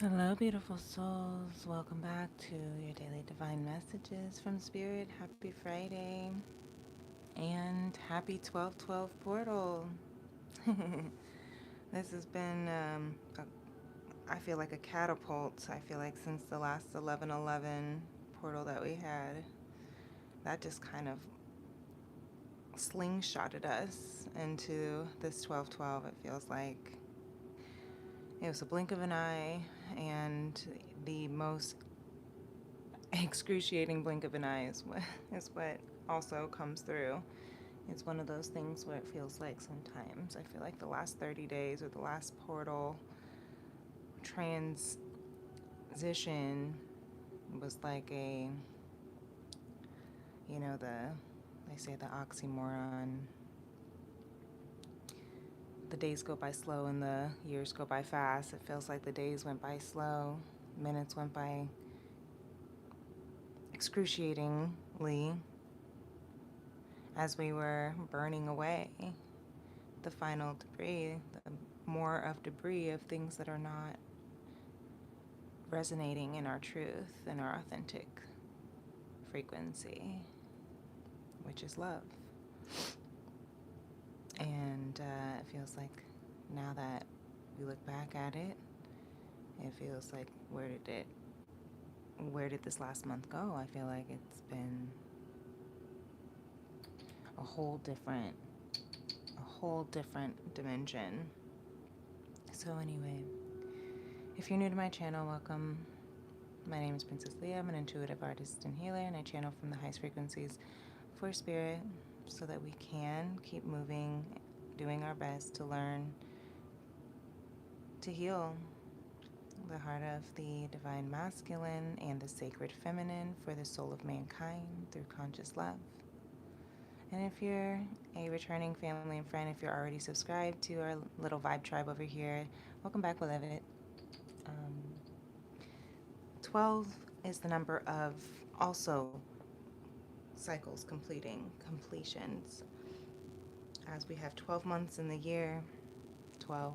Hello, beautiful souls. Welcome back to your daily divine messages from Spirit. Happy Friday and happy 1212 portal. This has been, I feel like a catapult. I feel like since the last 1111 portal that we had, that just kind of slingshotted us into this 1212. It feels like it was a blink of an eye, and the most excruciating blink of an eye is what also comes through. It's one of those things where it feels like sometimes I feel like the last 30 days or the last portal transition was like a, the they say the oxymoron. The days go by slow and the years go by fast. It feels like the days went by slow, minutes went by excruciatingly as we were burning away the final debris, the more of debris of things that are not resonating in our truth and our authentic frequency, which is love. And it feels like now that we look back at it, it feels like where did this last month go? I feel like it's been a whole different, a whole different dimension. So anyway, if you're new to my channel, welcome. My name is Princess Leah. I'm an intuitive artist and healer, and I channel from the highest frequencies for spirit so that we can keep moving, doing our best to learn to heal the heart of the divine masculine and the sacred feminine for the soul of mankind through conscious love. And if you're a returning family and friend, if you're already subscribed to our little vibe tribe over here, welcome back, beloved. Um, 12 is the number of also cycles completions. As we have 12 months in the year, 12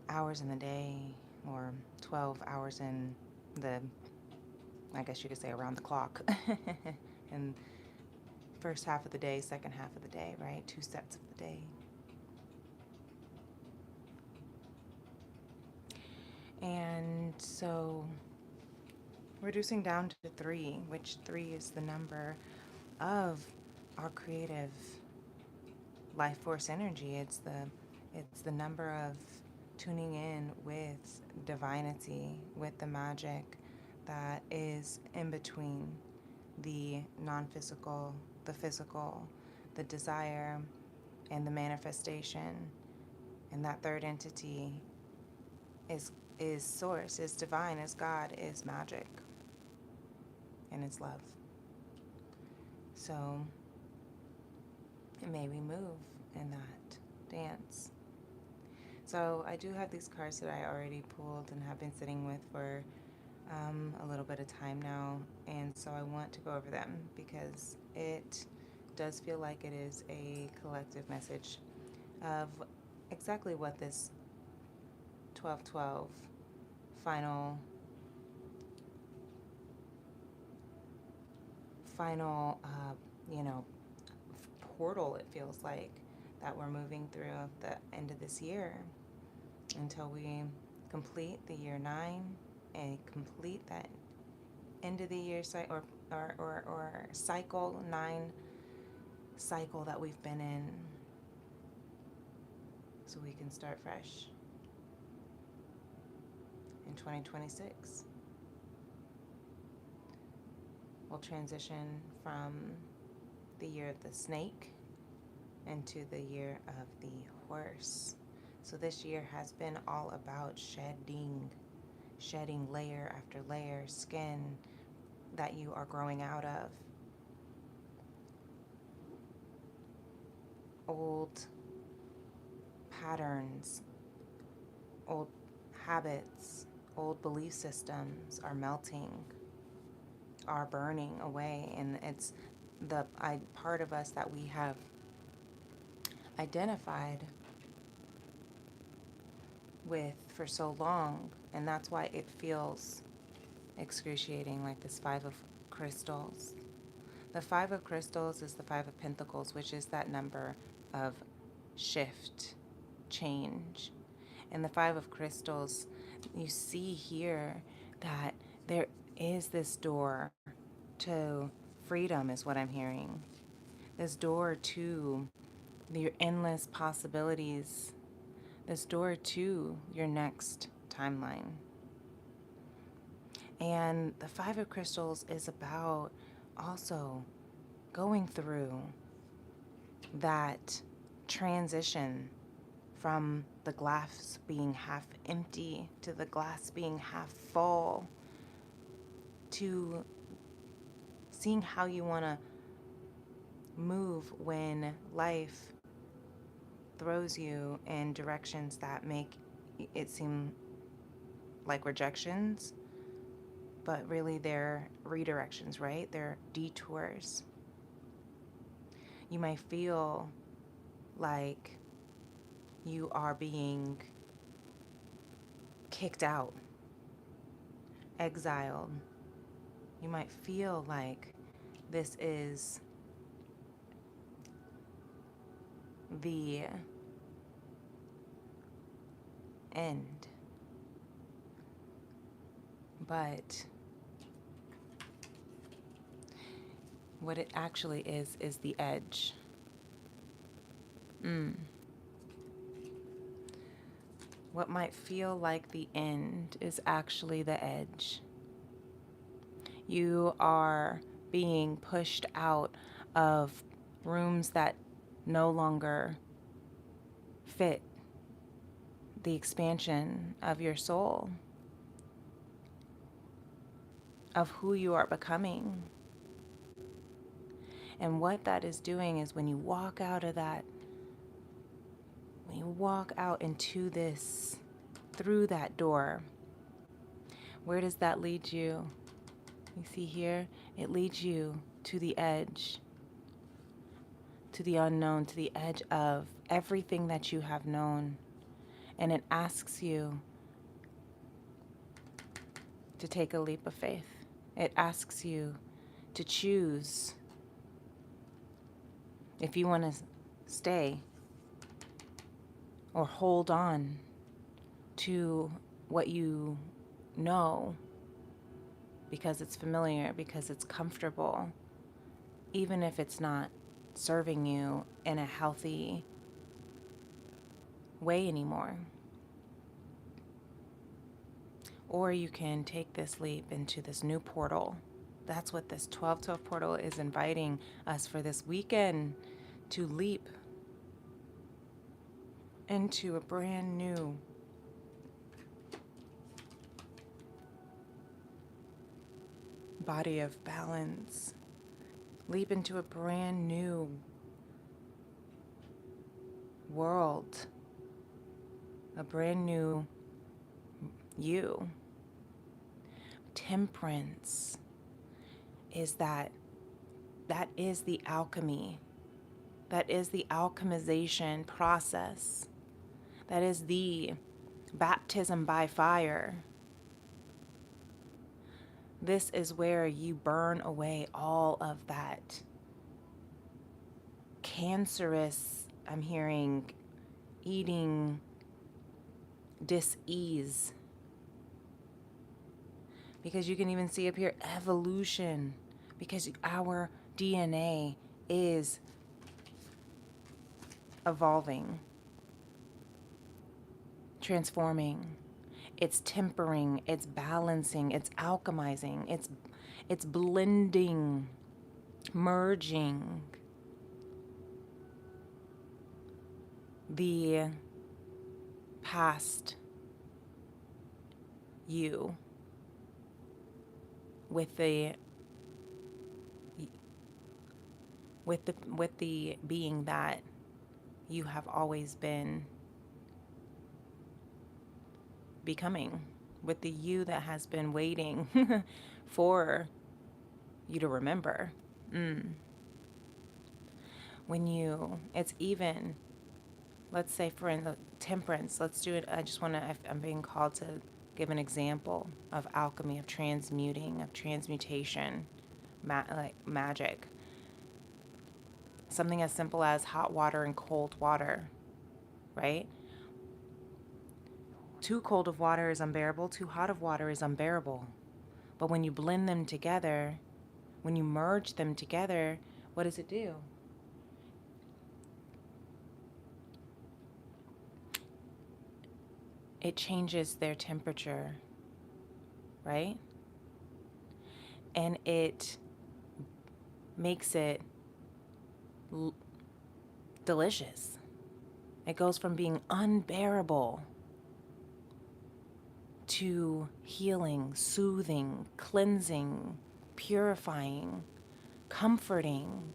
hours in the day, or 12 hours in the, I guess you could say, around the clock. And first half of the day, second half of the day, right? Two sets of the day. And so reducing down to three, which three is the number of our creative life force energy. It's the number of tuning in with divinity, with the magic that is in between the non-physical, the physical, the desire, and the manifestation. And that third entity is source, is divine, is God, is magic, and it's love. So may we move in that dance. So I do have these cards that I already pulled and have been sitting with for a little bit of time now, and so I want to go over them because it does feel like it is a collective message of exactly what this 1212 final final portal, it feels like, that we're moving through at the end of this year until we complete the year 9 and complete that end of the year or cycle 9 cycle that we've been in, so we can start fresh in 2026. We'll transition from the year of the snake into the year of the horse. So this year has been all about shedding layer after layer, skin that you are growing out of, old patterns, old habits, old belief systems are melting, are burning away, and it's the part of us that we have identified with for so long, and that's why it feels excruciating, like this Five of Crystals. The Five of Crystals is the Five of Pentacles, which is that number of shift, change. And the Five of Crystals, you see here that there is this door to freedom, is what I'm hearing. This door to your endless possibilities. This door to your next timeline. And the Five of Crystals is about also going through that transition from the glass being half empty to the glass being half full, to seeing how you want to move when life throws you in directions that make it seem like rejections, but really they're redirections, right? They're detours. You may feel like you are being kicked out, exiled. You might feel like this is the end. But what it actually is the edge. What might feel like the end is actually the edge. You are being pushed out of rooms that no longer fit the expansion of your soul, of who you are becoming. And what that is doing is when you walk out of that, when you walk out into this, through that door, where does that lead you? You see here, it leads you to the edge, to the unknown, to the edge of everything that you have known. And it asks you to take a leap of faith. It asks you to choose if you want to stay or hold on to what you know because it's familiar, because it's comfortable, even if it's not serving you in a healthy way anymore. Or you can take this leap into this new portal. That's what this 12/12 portal is inviting us for this weekend, to leap into a brand new body of balance. Leap into a brand new world, a brand new you. Temperance is that is the alchemy. That is the alchemization process. That is the baptism by fire. This is where you burn away all of that cancerous, I'm hearing, eating dis-ease. Because you can even see up here, evolution. Because our DNA is evolving, transforming. It's tempering, it's balancing, it's alchemizing, it's blending, merging the past you with the being that you have always been becoming, with the you that has been waiting for you to remember. When it's even let's say for temperance, let's do it. I just want to, I'm being called to give an example of alchemy, of transmuting, of transmutation, like magic. Something as simple as hot water and cold water, right? Too cold of water is unbearable, too hot of water is unbearable. But when you blend them together, when you merge them together, what does it do? It changes their temperature, right? And it makes it delicious. It goes from being unbearable to healing, soothing, cleansing, purifying, comforting.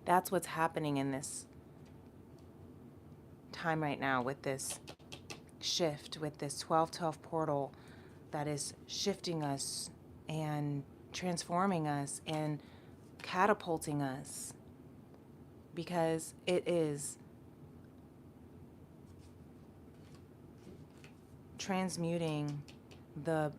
That's what's happening in this time right now with this shift, with this 1212 portal that is shifting us and transforming us and catapulting us, because it is transmuting the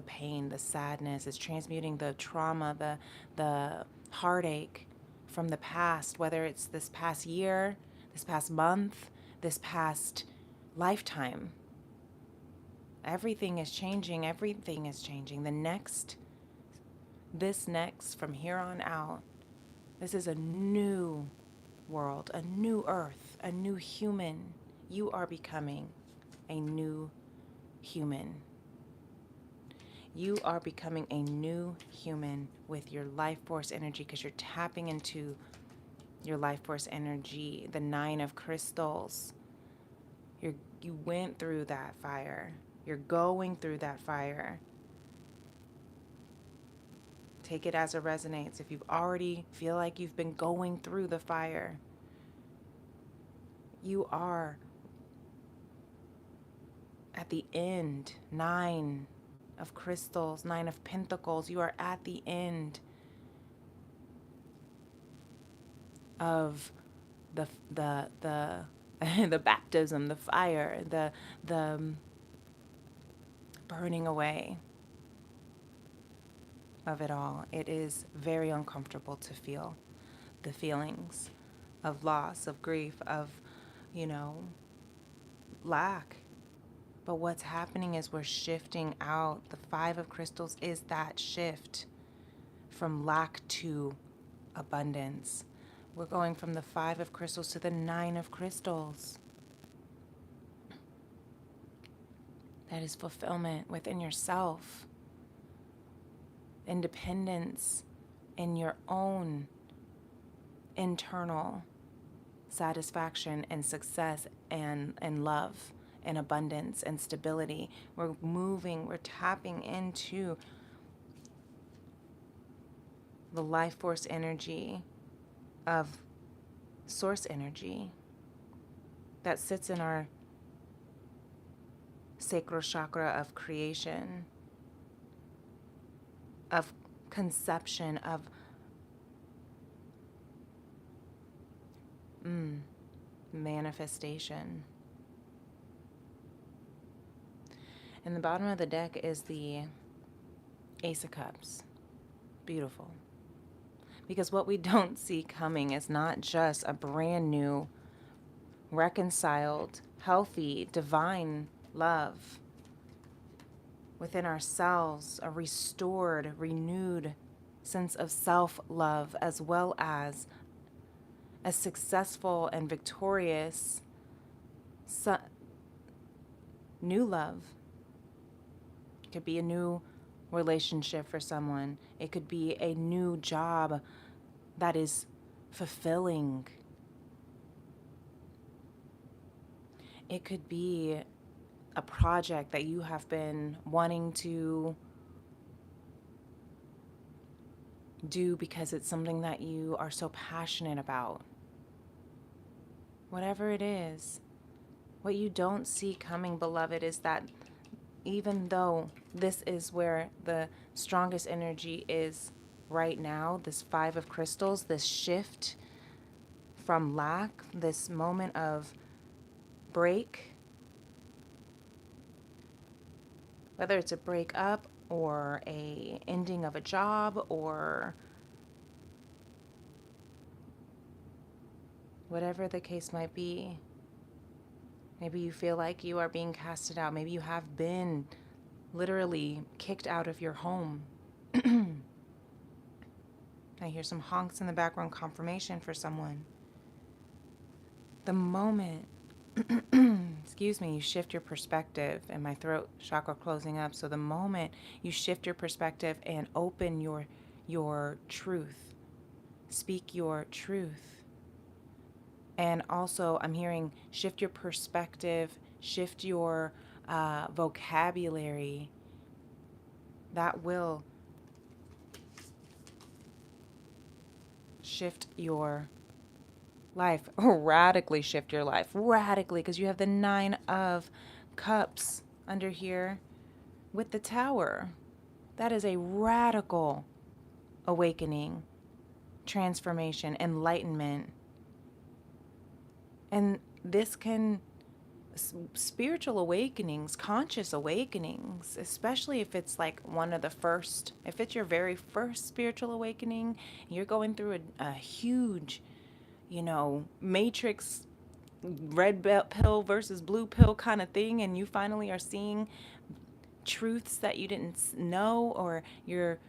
pain, the sadness. It's transmuting the trauma, the heartache from the past, whether it's this past year, this past month, this past lifetime. Everything is changing. Everything is changing. This next, from here on out, this is a new world, a new earth, a new human. You are becoming a new human. You are becoming a new human with your life force energy, because you're tapping into your life force energy, the 9 of crystals. You went through that fire. You're going through that fire. Take it as it resonates. If you already feel like you've been going through the fire, you are at the end. 9 of crystals, 9 of pentacles. You are at the end of the the baptism, the fire, the burning away of it all. It is very uncomfortable to feel the feelings of loss, of grief, of, lack. But what's happening is we're shifting out. The 5 of crystals is that shift from lack to abundance. We're going from the 5 of crystals to the 9 of crystals. That is fulfillment within yourself, independence in your own internal satisfaction and success and love and abundance and stability. We're tapping into the life force energy of source energy that sits in our sacral chakra of creation, of conception, of manifestation. And the bottom of the deck is the Ace of Cups. Beautiful. Because what we don't see coming is not just a brand new, reconciled, healthy, divine love within ourselves, a restored, renewed sense of self-love, as well as a successful and victorious new love. It could be a new relationship for someone. It could be a new job that is fulfilling. It could be a project that you have been wanting to do because it's something that you are so passionate about. Whatever it is, what you don't see coming, beloved, is that even though this is where the strongest energy is right now, this 5 of crystals, this shift from lack, this moment of break, whether it's a breakup or a ending of a job or whatever the case might be. Maybe you feel like you are being casted out. Maybe you have been literally kicked out of your home. I hear some honks in the background, confirmation for someone. The moment, excuse me, you shift your perspective, and my throat chakra closing up. So the moment you shift your perspective and open your truth, speak your truth. And also, I'm hearing shift your perspective, shift your vocabulary. That will shift your life, radically shift your life, radically, because you have the 9 of Cups under here with the Tower. That is a radical awakening, transformation, enlightenment. And this can, spiritual awakenings, conscious awakenings, especially if it's like one of the first, if it's your very first spiritual awakening, you're going through a huge, matrix red pill versus blue pill kind of thing, and you finally are seeing truths that you didn't know, or you're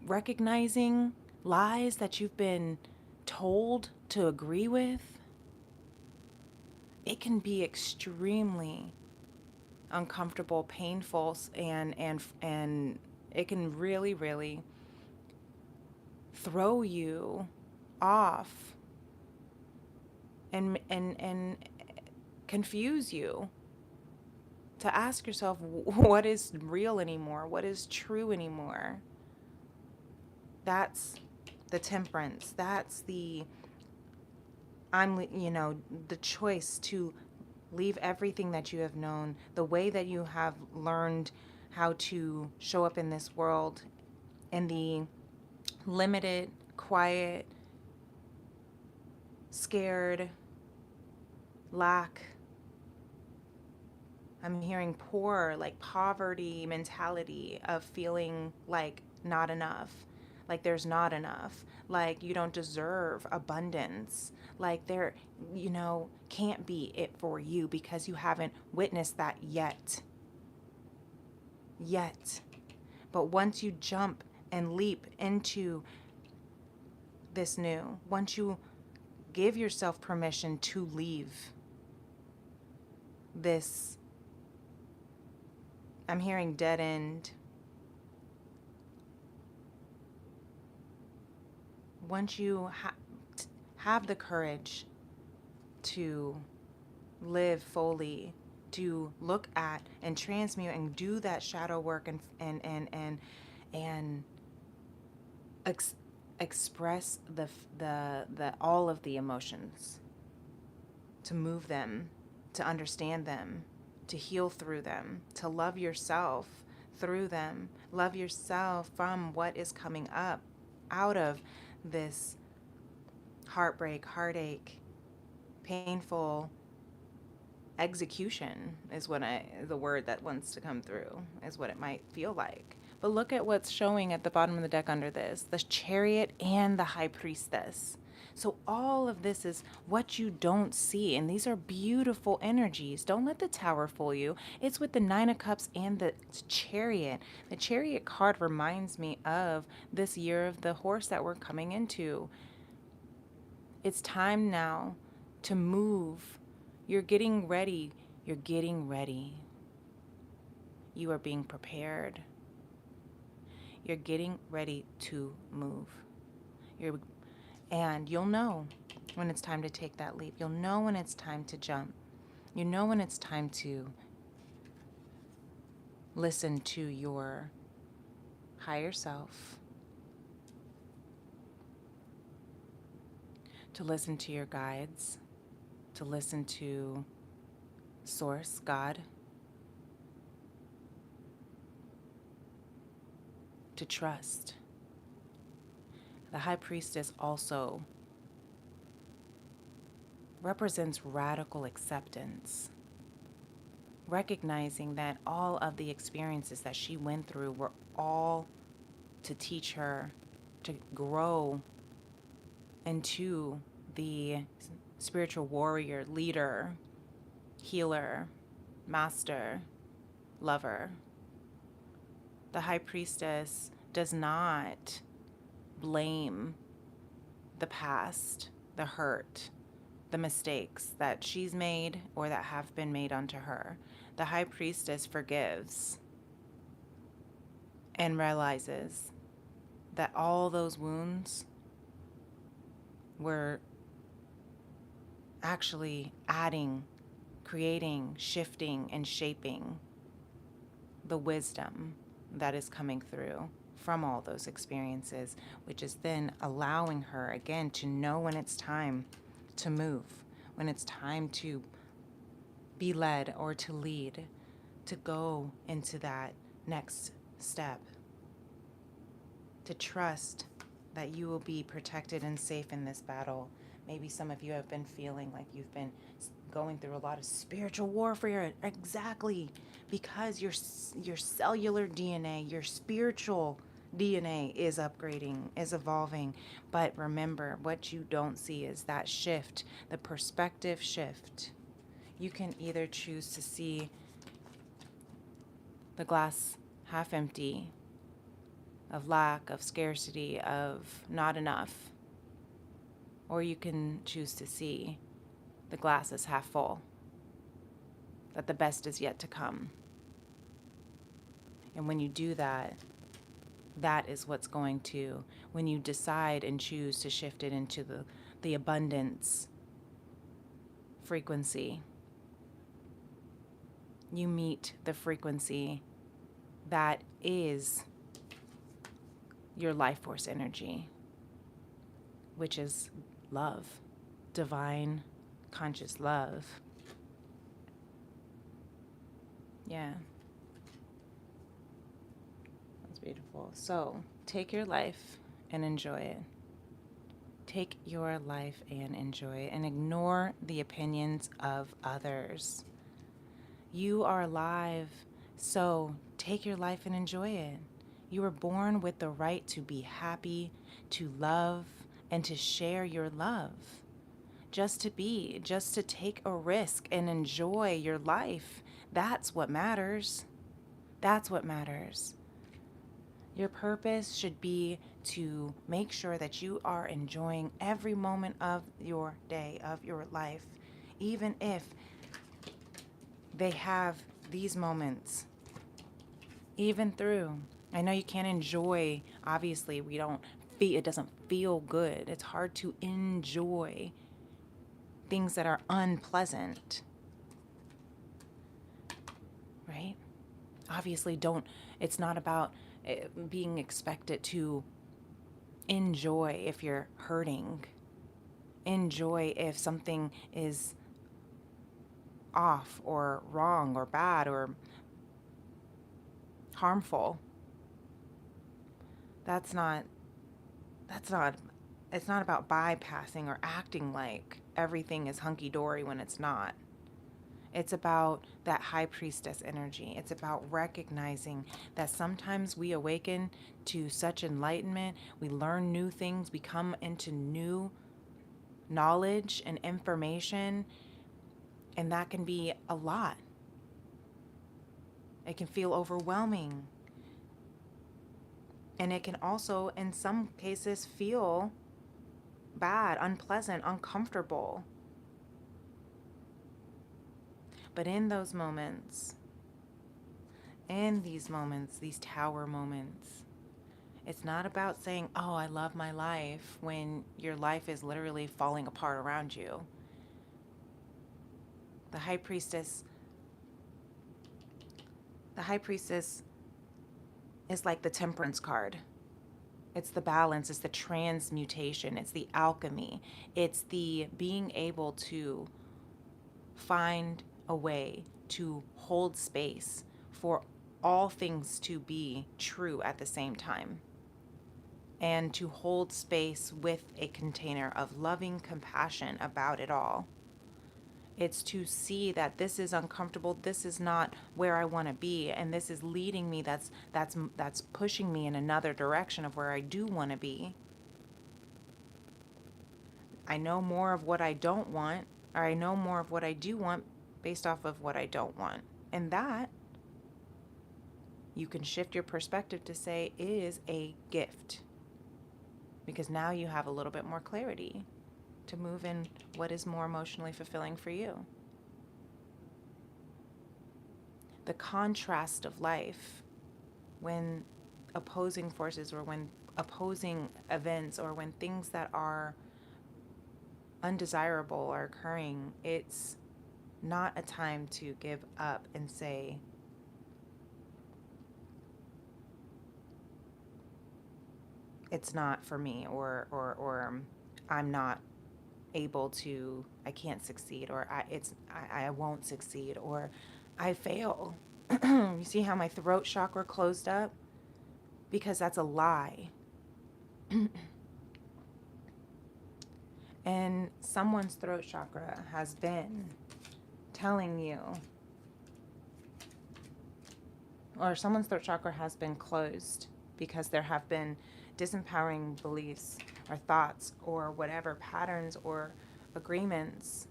recognizing lies that you've been told to agree with. It can be extremely uncomfortable, painful, and it can really, really throw you off and confuse you to ask yourself, what is real anymore? What is true anymore? That's the Temperance. That's the choice to leave everything that you have known, the way that you have learned how to show up in this world, in the limited, quiet, scared, lack. I'm hearing poor, like poverty mentality of feeling like not enough, like there's not enough, like you don't deserve abundance, like there, can't be it for you because you haven't witnessed that yet. But once you jump and leap into this new, once you give yourself permission to leave this, I'm hearing dead end. Once you have the courage to live fully, to look at and transmute and do that shadow work and express the all of the emotions, to move them, to understand them, to heal through them, to love yourself through them, love yourself from what is coming up out of this heartbreak, heartache, painful execution is the word that wants to come through, is what it might feel like. But look at what's showing at the bottom of the deck under this, the Chariot and the High Priestess. So all of this is what you don't see, and these are beautiful energies. Don't let the Tower fool you. It's with the 9 of Cups and the Chariot. The Chariot card reminds me of this year of the horse that we're coming into. It's time now to move. You're getting ready. You're getting ready. You are being prepared. You're getting ready to move. And you'll know when it's time to take that leap. You'll know when it's time to jump. You know when it's time to listen to your higher self, to listen to your guides, to listen to Source, God, to trust. The High Priestess also represents radical acceptance, recognizing that all of the experiences that she went through were all to teach her to grow into the spiritual warrior, leader, healer, master, lover. The high priestess does not blame the past, the hurt, the mistakes that she's made or that have been made unto her. The high priestess forgives and realizes that all those wounds were actually adding, creating, shifting, and shaping the wisdom that is coming through from all those experiences, which is then allowing her again to know when it's time to move, when it's time to be led or to lead, to go into that next step, to trust that you will be protected and safe in this battle. Maybe some of you have been feeling like you've been going through a lot of spiritual warfare. Exactly, because your cellular DNA, your spiritual DNA is upgrading, is evolving. But remember, what you don't see is that shift, the perspective shift. You can either choose to see the glass half empty, of lack, of scarcity, of not enough, or you can choose to see the glass is half full, that the best is yet to come. And when you do that, that is what's going to, when you decide and choose to shift it into the abundance frequency, you meet the frequency that is your life force energy, which is love, divine, conscious love. Yeah. That's beautiful. So take your life and enjoy it. Take your life and enjoy it, and ignore the opinions of others. You are alive, so take your life and enjoy it. You were born with the right to be happy, to love, and to share your love. Just to be, just to take a risk and enjoy your life. That's what matters. That's what matters. Your purpose should be to make sure that you are enjoying every moment of your day, of your life, even if they have these moments, even through. I know you can't enjoy, obviously, it doesn't feel good. It's hard to enjoy things that are unpleasant, right? Obviously, it's not about being expected to enjoy if you're hurting, enjoy if something is off or wrong or bad or harmful. It's not about bypassing or acting like everything is hunky-dory when it's not. It's about that high priestess energy. It's about recognizing that sometimes we awaken to such enlightenment, we learn new things, we come into new knowledge and information, and that can be a lot. It can feel overwhelming. And it can also, in some cases, feel bad, unpleasant, uncomfortable. But in those moments, these tower moments, it's not about saying, oh, I love my life, when your life is literally falling apart around you. The high priestess is like the temperance card. It's the balance, it's the transmutation, it's the alchemy, it's the being able to find a way to hold space for all things to be true at the same time, and to hold space with a container of loving compassion about it all. It's to see that this is uncomfortable. This is not where I want to be, and this is leading me. That's pushing me in another direction of where I do want to be. I know more of what I don't want, or I know more of what I do want based off of what I don't want. And that you can shift your perspective to say is a gift, because now you have a little bit more clarity to move in what is more emotionally fulfilling for you. The contrast of life, when opposing forces or when opposing events or when things that are undesirable are occurring, it's not a time to give up and say, it's not for me, or I'm not able to, I can't succeed, or I won't succeed, or I fail. You see how my throat chakra closed up? Because that's a lie. And someone's throat chakra has been telling you, or someone's throat chakra has been closed because there have been disempowering beliefs or thoughts or whatever patterns or agreements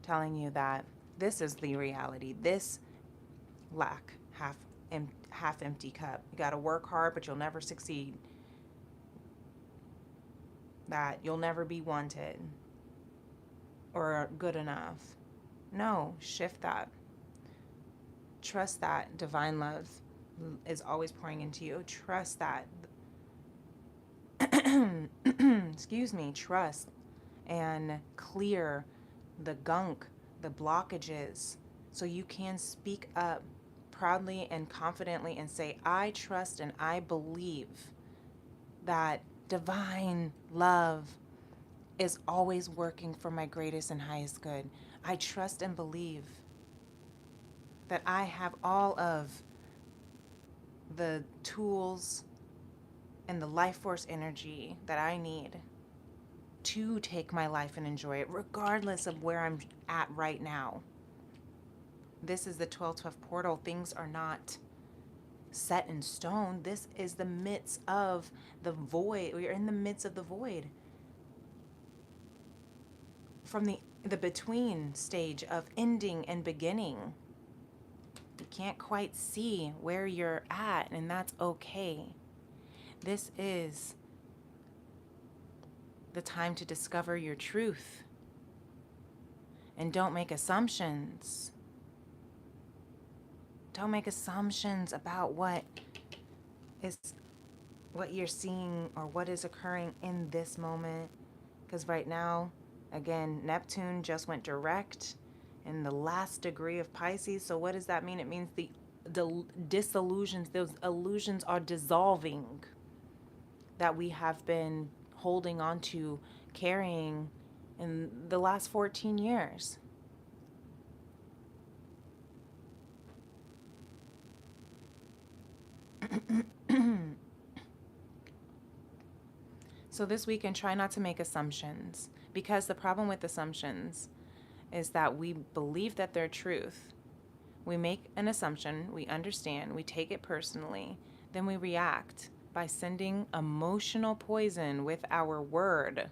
telling you that this is the reality, this lack, half empty cup. You got to work hard, but you'll never succeed. That you'll never be wanted or good enough. No, shift that. Trust that divine love is always pouring into you. Trust that. Excuse me. Trust and clear the gunk, the blockages, so you can speak up proudly and confidently and say, I trust and I believe that divine love is always working for my greatest and highest good. I trust and believe that I have all of the tools and the life force energy that I need to take my life and enjoy it, regardless of where I'm at right now. This is the 1212 portal. Things are not set in stone. This is the midst of the void. We are in the midst of the void. From the between stage of ending and beginning. You can't quite see where you're at, and that's okay. This is the time to discover your truth. And don't make assumptions. Don't make assumptions about what you're seeing or what is occurring in this moment. Because right now, again, Neptune just went direct in the last degree of Pisces. So what does that mean? It means the disillusions, those illusions are dissolving that we have been holding on to, carrying in the last 14 years. So this weekend, try not to make assumptions, because the problem with assumptions is that we believe that they're truth. We make an assumption, we understand, we take it personally, then we react by sending emotional poison with our word.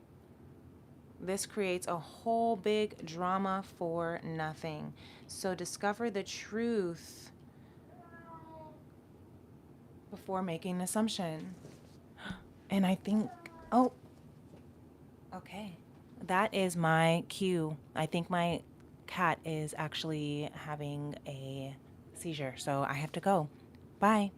This creates a whole big drama for nothing. So discover the truth before making an assumption. And I think, oh, okay. That is my cue. I think my cat is actually having a seizure, so I have to go. Bye.